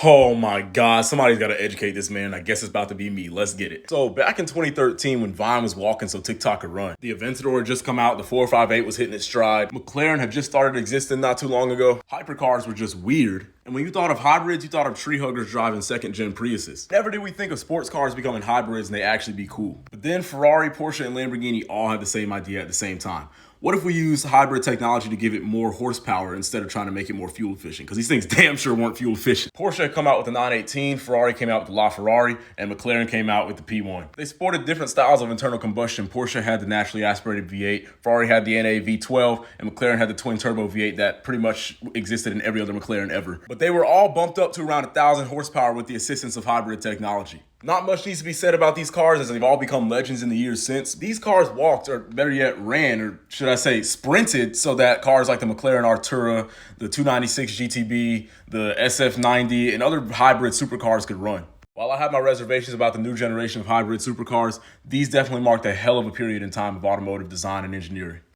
Oh my God, somebody's got to educate this man. I guess it's about to be me. Let's get it. So back in 2013 when Vine was walking so TikTok could run, the Aventador had just come out, the 458 was hitting its stride, McLaren had just started existing not too long ago, hypercars were just weird, and when you thought of hybrids, you thought of tree huggers driving second-gen Priuses. Never did we think of sports cars becoming hybrids and they actually be cool. But then Ferrari, Porsche, and Lamborghini all had the same idea at the same time. What if we use hybrid technology to give it more horsepower instead of trying to make it more fuel efficient? Because these things damn sure weren't fuel efficient. Porsche had come out with the 918, Ferrari came out with the LaFerrari, and McLaren came out with the P1. They sported different styles of internal combustion. Porsche had the naturally aspirated V8, Ferrari had the NA V12, and McLaren had the twin turbo V8 that pretty much existed in every other McLaren ever. But they were all bumped up to around 1,000 horsepower with the assistance of hybrid technology. Not much needs to be said about these cars as they've all become legends in the years since. These cars walked, or better yet, ran, or should I say sprinted, so that cars like the McLaren Artura, the 296 GTB, the SF90, and other hybrid supercars could run. While I have my reservations about the new generation of hybrid supercars, these definitely marked a hell of a period in time of automotive design and engineering.